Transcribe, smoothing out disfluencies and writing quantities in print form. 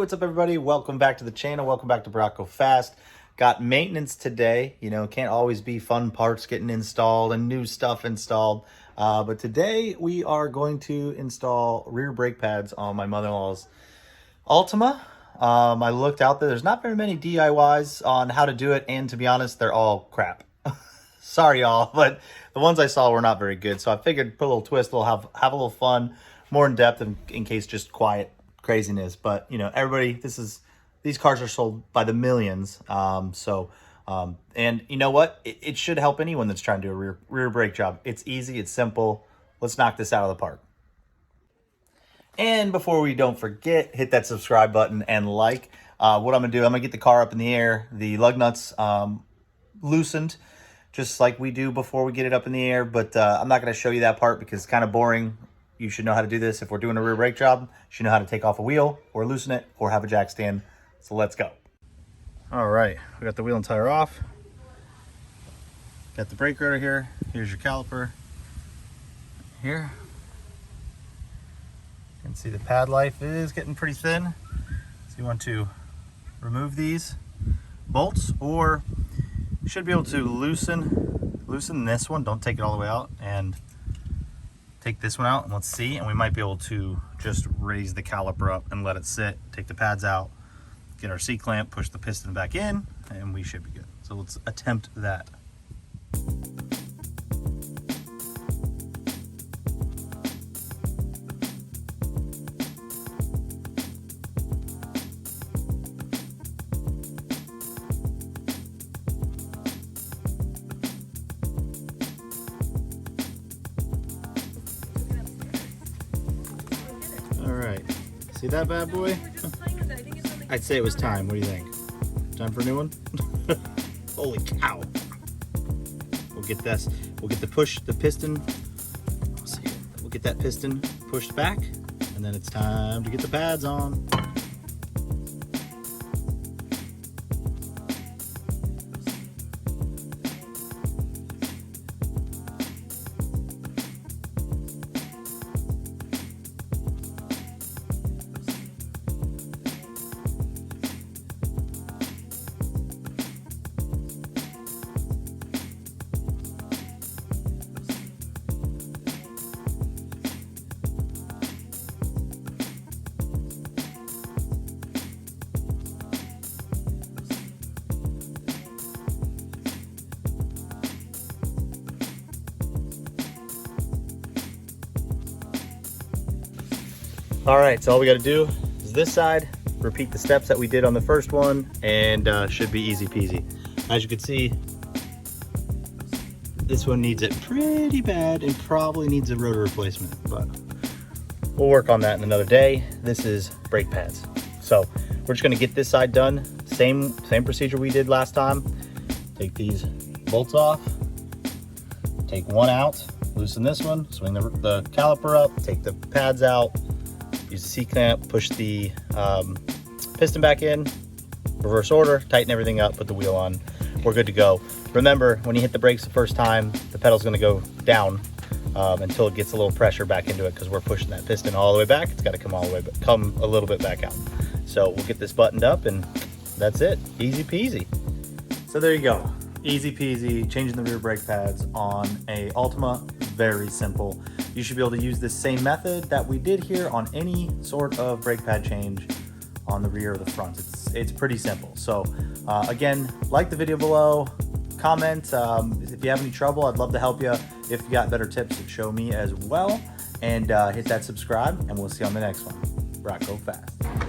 what's up everybody? Welcome back to the channel. Welcome back to Go Fast. Got maintenance today. You know, can't always be fun parts getting installed and new stuff installed. But today we are going to install rear brake pads on my mother-in-law's Altima. I looked out there. There's not very many DIYs on how to do it. And to be honest, they're all crap. Sorry, y'all, but the ones I saw were not very good. So I figured put a little twist, we'll have a little fun, more in depth in case just quiet craziness. But you know, everybody, these cars are sold by the millions. And you know what? It should help anyone that's trying to do a rear brake job. It's easy, it's simple. Let's knock this out of the park. And before we don't forget, hit that subscribe button and like. What I'm gonna do, I'm gonna get the car up in the air, the lug nuts loosened, just like we do before we get it up in the air. But I'm not gonna show you that part because it's kind of boring. You should know how to do this. If we're doing a rear brake job, you should know how to take off a wheel or loosen it or have a jack stand. So let's go. All right, we got the wheel and tire off. Got the brake rotor here. Here's your caliper. Here. You can see the pad life is getting pretty thin. So you want to remove these bolts, or you should be able to loosen this one. Don't take it all the way out, and take this one out, and let's see. And we might be able to just raise the caliper up and let it sit, take the pads out, get our C-clamp, push the piston back in, and we should be good. So let's attempt that. All right, see that bad boy? I'd say it was time. What do you think? Time for a new one? Holy cow. We'll get this. We'll get the piston. Let's see. We'll get that piston pushed back, and then it's time to get the pads on. All right, so all we got to do is this side, repeat the steps that we did on the first one, and should be easy peasy. As you can see, this one needs it pretty bad and probably needs a rotor replacement, but we'll work on that in another day. This is brake pads. So we're just going to get this side done. Same procedure we did last time. Take these bolts off, take one out, loosen this one, swing the caliper up, take the pads out, use the C-clamp, push the piston back in, reverse order, tighten everything up, put the wheel on. We're good to go. Remember, when you hit the brakes the first time, the pedal's gonna go down until it gets a little pressure back into it, because we're pushing that piston all the way back. It's gotta come all the way, but come a little bit back out. So we'll get this buttoned up, and that's it, easy peasy. So there you go, easy peasy, changing the rear brake pads on a Altima, very simple. You should be able to use this same method that we did here on any sort of brake pad change on the rear or the front. It's pretty simple. So again, like the video below, comment. If you have any trouble, I'd love to help you. If you got better tips, show me as well. And hit that subscribe, and we'll see you on the next one. Go Fast.